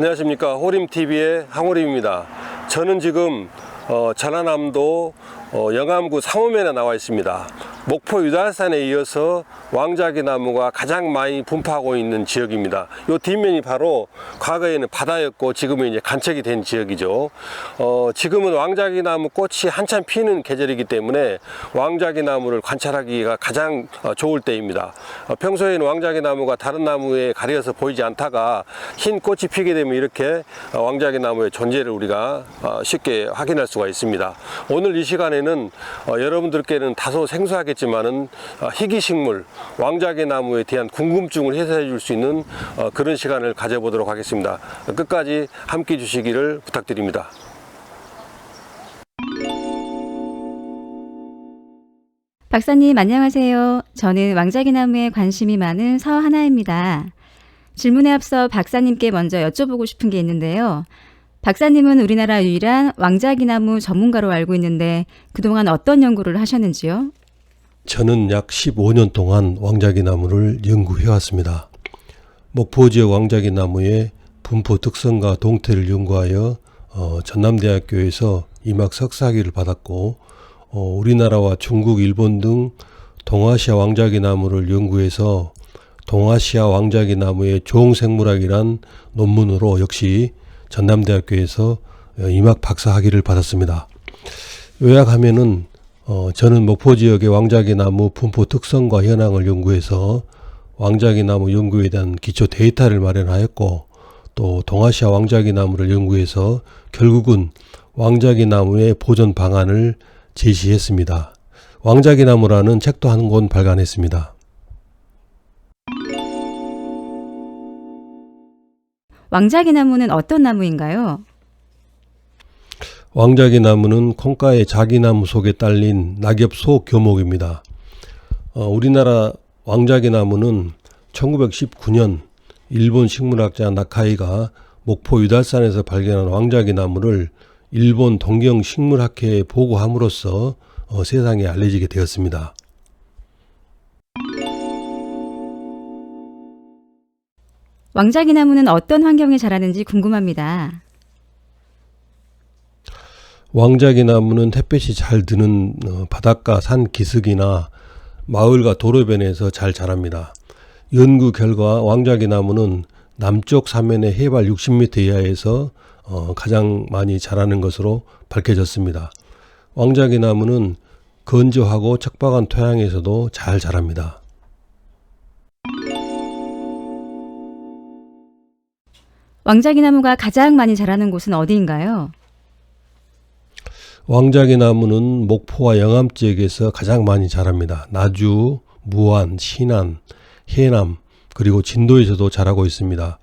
안녕하십니까, 호림TV의 항호림입니다. 저는 지금 전라남도 영암구 상호면에 나와 있습니다. 목포 유달산에 이어서 왕자기 나무가 가장 많이 분포하고 있는 지역입니다. 이 뒷면이 바로 과거에는 바다였고 지금은 이제 간척이 된 지역이죠. 지금은 왕자기 나무 꽃이 한참 피는 계절이기 때문에 왕자기 나무를 관찰하기가 가장 좋을 때입니다. 평소에는 왕자기 나무가 다른 나무에 가려서 보이지 않다가 흰 꽃이 피게 되면 이렇게 왕자기 나무의 존재를 우리가 쉽게 확인할 수가 있습니다. 오늘 이 시간에는 여러분들께는 다소 생소하겠지만은 희귀식물 왕자기 나무에 대한 궁금증을 해소해 줄 수 있는 그런 시간을 가져보도록 하겠습니다. 끝까지 함께 해 주시기를 부탁드립니다. 박사님 안녕하세요. 저는 왕자기 나무에 관심이 많은 서하나입니다. 질문에 앞서 박사님께 먼저 여쭤보고 싶은 게 있는데요. 박사님은 우리나라 유일한 왕자기 나무 전문가로 알고 있는데 그동안 어떤 연구를 하셨는지요? 저는 약 15년 동안 왕자기 나무를 연구해 왔습니다. 목포 지역 왕자기 나무의 분포 특성과 동태를 연구하여 전남대학교에서 임학 석사학위를 받았고, 우리나라와 중국, 일본 등 동아시아 왕자기 나무를 연구해서 동아시아 왕자기 나무의 종생물학이란 논문으로 역시 전남대학교에서 임학 박사학위를 받았습니다. 요약하면은 저는 목포 지역의 왕자기 나무 분포 특성과 현황을 연구해서 왕자기 나무 연구에 대한 기초 데이터를 마련하였고, 또 동아시아 왕자기 나무를 연구해서 결국은 왕자기 나무의 보존 방안을 제시했습니다. 왕자기 나무라는 책도 한 권 발간했습니다. 왕자기 나무는 어떤 나무인가요? 왕자기 나무는 콩가의 자기나무 속에 딸린 낙엽소 교목입니다. 우리나라 왕자기 나무는 1919년 일본 식물학자 나카이가 목포 유달산에서 발견한 왕자기 나무를 일본 동경식물학회에 보고함으로써 세상에 알려지게 되었습니다. 왕자기 나무는 어떤 환경에 자라는지 궁금합니다. 왕자기 나무는 햇볕이 잘 드는 바닷가 산 기슭이나 마을과 도로변에서 잘 자랍니다. 연구 결과 왕자기 나무는 남쪽 사면의 해발 60m 이하에서 가장 많이 자라는 것으로 밝혀졌습니다. 왕자기 나무는 건조하고 척박한 토양에서도 잘 자랍니다. 왕자기 나무가 가장 많이 자라는 곳은 어디인가요? 왕자기 나무는 목포와 영암 지역에서 가장 많이 자랍니다. 나주, 무안, 신안, 해남, 그리고 진도에서도 자라고 있습니다.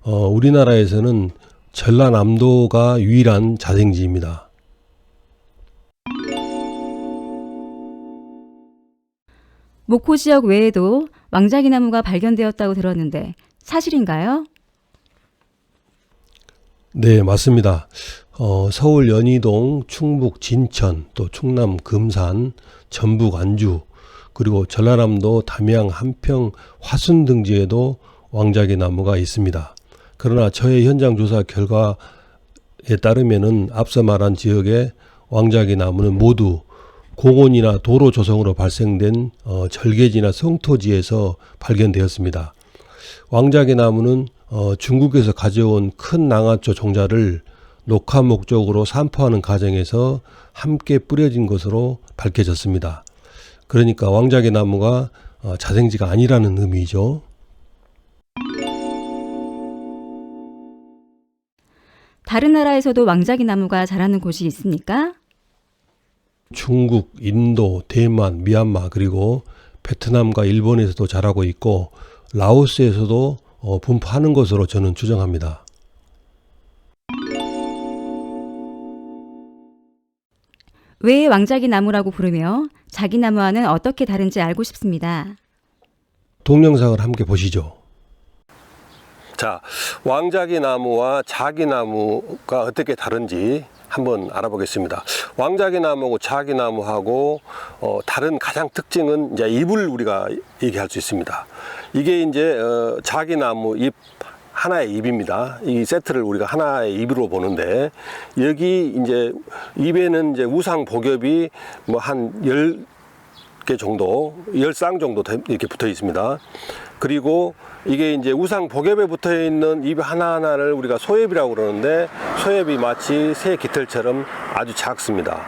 우리나라에서는 전라남도가 유일한 자생지입니다. 목포 지역 외에도 왕자기 나무가 발견되었다고 들었는데 사실인가요? 네, 맞습니다. 서울 연희동, 충북 진천, 또 충남 금산, 전북 안주, 그리고 전라남도 담양, 한평, 화순 등지에도 왕자기 나무가 있습니다. 그러나 저의 현장 조사 결과에 따르면은 앞서 말한 지역의 왕자기 나무는 모두 공원이나 도로 조성으로 발생된 절개지나 성토지에서 발견되었습니다. 왕자기 나무는 중국에서 가져온 큰 낭아초 종자를 녹화 목적으로 산포하는 과정에서 함께 뿌려진 것으로 밝혀졌습니다. 그러니까 왕자기 나무가 자생지가 아니라는 의미죠. 다른 나라에서도 왕자기 나무가 자라는 곳이 있습니까? 중국, 인도, 대만, 미얀마, 그리고 베트남과 일본에서도 자라고 있고 라오스에서도 분포하는 것으로 저는 추정합니다. 왜 왕자기 나무라고 부르며 자기 나무와는 어떻게 다른지 알고 싶습니다. 동영상을 함께 보시죠. 자, 왕자기 나무와 자기 나무가 어떻게 다른지 한번 알아보겠습니다. 왕자기 나무하고 자기 나무하고 다른 가장 특징은 이제 잎을 우리가 얘기할 수 있습니다. 이게 이제 자기 나무 잎 하나의 잎입니다. 이 세트를 우리가 하나의 잎으로 보는데, 여기 이제 잎에는 이제 우상 복엽이 뭐 한 10개 정도, 10쌍 정도 이렇게 붙어 있습니다. 그리고 이게 이제 우상 복엽에 붙어 있는 잎 하나하나를 우리가 소엽이라고 그러는데, 소엽이 마치 새 깃털처럼 아주 작습니다.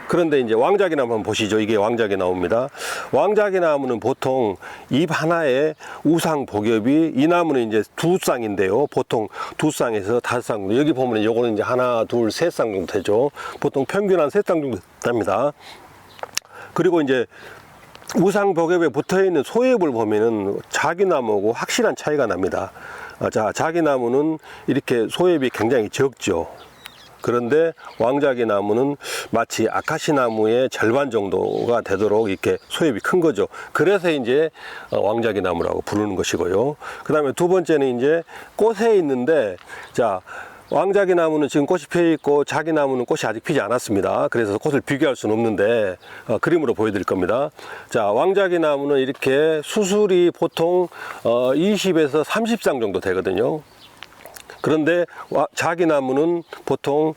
그런데 이제 왕자기나무 한번 보시죠. 이게 왕자기나무입니다. 왕자기나무는 보통 잎 하나에 우상 복엽이, 이 나무는 이제 2쌍인데요. 보통 2쌍에서 5쌍. 여기 보면 요거는 이제 하나, 둘, 3쌍 정도 되죠. 보통 평균 한 3쌍 정도 됩니다. 그리고 이제 우상 복엽에 붙어 있는 소엽을 보면은 자기나무하고 확실한 차이가 납니다. 자, 자기나무는 이렇게 소엽이 굉장히 적죠. 그런데 왕자기나무는 마치 아카시나무의 절반 정도가 되도록 이렇게 소엽이 큰 거죠. 그래서 이제 왕자기나무라고 부르는 것이고요. 그 다음에 두 번째는 이제 꽃에 있는데, 자, 왕자기나무는 지금 꽃이 피어 있고 자기나무는 꽃이 아직 피지 않았습니다. 그래서 꽃을 비교할 수는 없는데 그림으로 보여드릴 겁니다. 자, 왕자기나무는 이렇게 수술이 보통 20에서 30쌍 정도 되거든요. 그런데 자기나무는 보통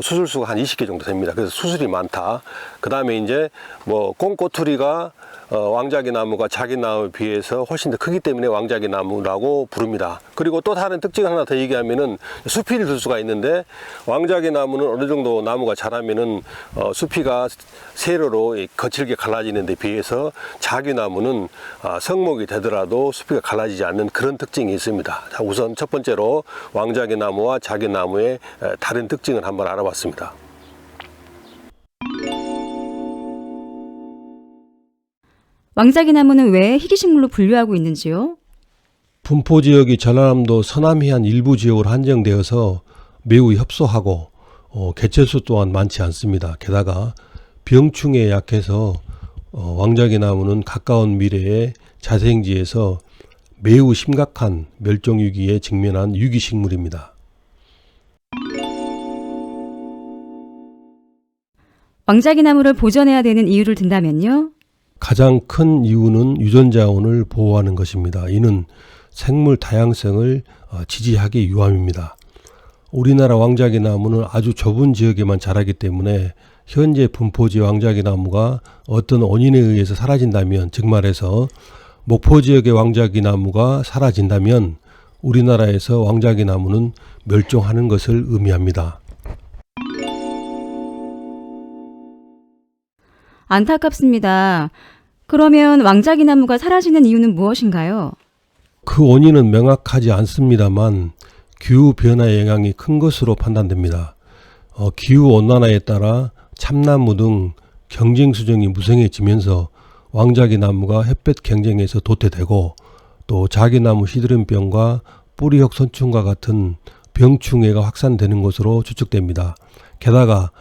수술수가 한 20개 정도 됩니다. 그래서 수술이 많다. 그 다음에 이제 뭐 꽁꼬투리가 왕자기나무가 자기나무에 비해서 훨씬 더 크기 때문에 왕자기나무라고 부릅니다. 그리고 또 다른 특징 하나 더 얘기하면은 수피를 들 수가 있는데, 왕자기나무는 어느 정도 나무가 자라면은 수피가 세로로 거칠게 갈라지는 데 비해서 자기나무는 성목이 되더라도 수피가 갈라지지 않는 그런 특징이 있습니다. 자, 우선 첫 번째로 왕자기나무와 자기나무의 다른 특징을 한번 알아봤습니다. 왕자기나무는 왜 희귀식물로 분류하고 있는지요? 분포 지역이 전라남도 서남해안 일부 지역으로 한정되어서 매우 협소하고 개체수 또한 많지 않습니다. 게다가 병충해에 약해서 왕자기나무는 가까운 미래에 자생지에서 매우 심각한 멸종위기에 직면한 위기식물입니다. 왕자기나무를 보존해야 되는 이유를 든다면요? 가장 큰 이유는 유전자원을 보호하는 것입니다. 이는 생물 다양성을 지지하기 위함입니다. 우리나라 왕자기나무는 아주 좁은 지역에만 자라기 때문에 현재 분포지 왕자기나무가 어떤 원인에 의해서 사라진다면, 즉 말해서 목포 지역의 왕자기나무가 사라진다면 우리나라에서 왕자기나무는 멸종하는 것을 의미합니다. 안타깝습니다. 그러면 왕자기나무가 사라지는 이유는 무엇인가요? 그 원인은 명확하지 않습니다만 기후변화의 영향이 큰 것으로 판단됩니다. 기후온난화에 따라 참나무 등 경쟁수종이 무성해지면서 왕자기나무가 햇볕 경쟁에서 도태되고, 또 자기나무 시드름병과 뿌리혁 선충과 같은 병충해가 확산되는 것으로 추측됩니다. 게다가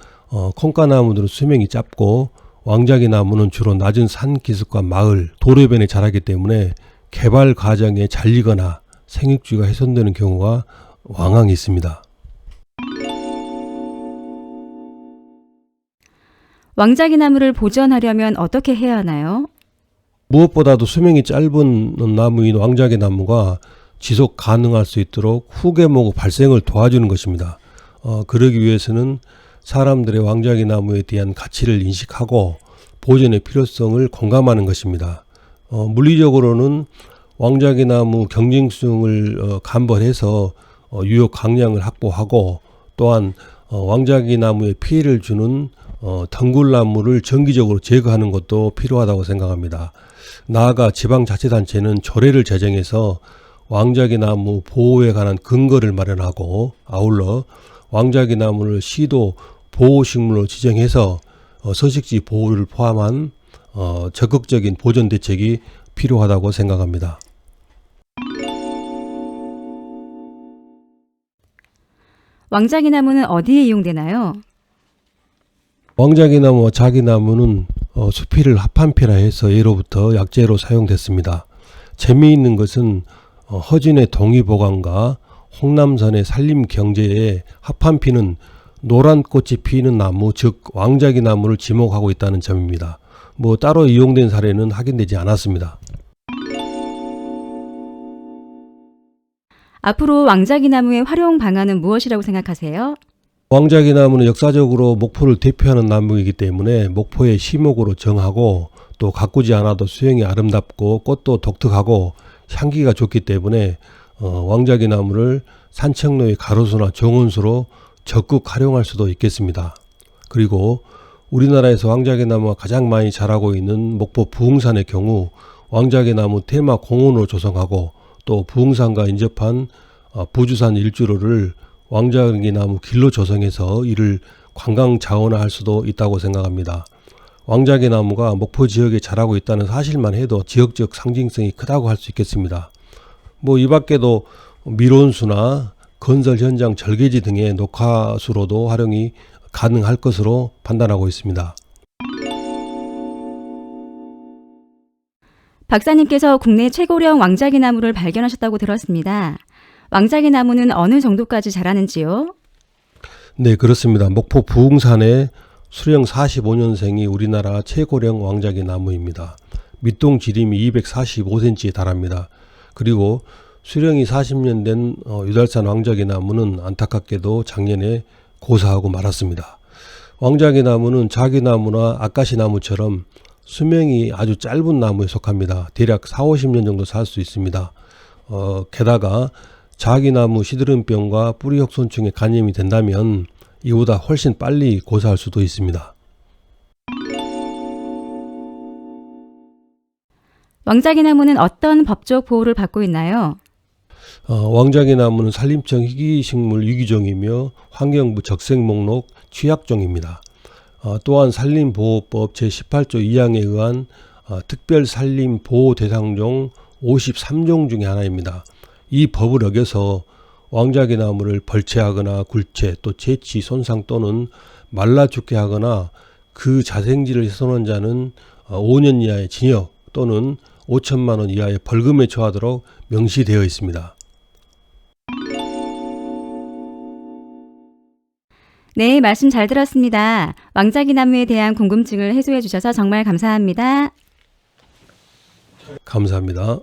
콩가나무들은 수명이 짧고 왕자기나무는 주로 낮은 산 기슭과 마을, 도로변에 자라기 때문에 개발 과정에 잘리거나 생육주의가 훼손되는 경우가 왕왕 있습니다. 왕자기나무를 보존하려면 어떻게 해야 하나요? 무엇보다도 수명이 짧은 나무인 왕자기나무가 지속 가능할 수 있도록 후계목 발생을 도와주는 것입니다. 그러기 위해서는 사람들의 왕자기나무에 대한 가치를 인식하고 보존의 필요성을 공감하는 것입니다. 물리적으로는 왕자기나무 경쟁성을 감벌해서 유효 강량을 확보하고, 또한 왕자기나무에 피해를 주는 덩굴나무를 정기적으로 제거하는 것도 필요하다고 생각합니다. 나아가 지방자치단체는 조례를 제정해서 왕자기나무 보호에 관한 근거를 마련하고, 아울러 왕자기나무를 시도 보호식물로 지정해서 서식지 보호를 포함한 적극적인 보존 대책이 필요하다고 생각합니다. 왕자기나무는 어디에 이용되나요? 왕자기나무와 자기나무는 수피를 합판피라 해서 예로부터 약재로 사용됐습니다. 재미있는 것은 허준의 동의보감과 홍남선의 산림경제에 합판피는 노란 꽃이 피는 나무, 즉 왕자기나무를 지목하고 있다는 점입니다. 따로 이용된 사례는 확인되지 않았습니다. 앞으로 왕자기 나무의 활용 방안은 무엇이라고 생각하세요? 왕자기 나무는 역사적으로 목포를 대표하는 나무이기 때문에 목포의 시목으로 정하고 또 가꾸지 않아도 수영이 아름답고 꽃도 독특하고 향기가 좋기 때문에 왕자기 나무를 산책로의 가로수나 정원수로 적극 활용할 수도 있겠습니다. 그리고 우리나라에서 왕자기 나무가 가장 많이 자라고 있는 목포 부흥산의 경우 왕자기 나무 테마 공원으로 조성하고 또 부흥산과 인접한 부주산 일주로를 왕자기 나무 길로 조성해서 이를 관광 자원화할 수도 있다고 생각합니다. 왕자기 나무가 목포 지역에 자라고 있다는 사실만 해도 지역적 상징성이 크다고 할 수 있겠습니다. 이 밖에도 미론수나 건설 현장 절개지 등의 녹화수로도 활용이 가능할 것으로 판단하고 있습니다. 박사님께서 국내 최고령 왕자기 나무를 발견하셨다고 들었습니다. 왕자기 나무는 어느 정도까지 자라는지요? 네, 그렇습니다. 목포 부흥산의 수령 45년생이 우리나라 최고령 왕자기 나무입니다. 밑동 지름이 245cm에 달합니다. 그리고 수령이 40년 된 유달산 왕자기 나무는 안타깝게도 작년에 고사하고 말았습니다. 왕자기 나무는 자기나무나 아카시 나무처럼 수명이 아주 짧은 나무에 속합니다. 대략 40-50년 정도 살 수 있습니다. 게다가 자기나무 시드름병과 뿌리혁손충에 감염이 된다면 이보다 훨씬 빨리 고사할 수도 있습니다. 왕자기 나무는 어떤 법적 보호를 받고 있나요? 왕자기 나무는 산림청 희귀식물 유기종이며 환경부 적색목록 취약종입니다. 또한 산림보호법 제18조 2항에 의한 특별산림보호대상종 53종 중에 하나입니다. 이 법을 어겨서 왕자기 나무를 벌채하거나 굴채 또 채취 손상 또는 말라 죽게 하거나 그 자생지를 훼손한 자는 5년 이하의 징역 또는 5천만 원 이하의 벌금에 처하도록 명시되어 있습니다. 네, 말씀 잘 들었습니다. 왕자기 나무에 대한 궁금증을 해소해 주셔서 정말 감사합니다. 감사합니다.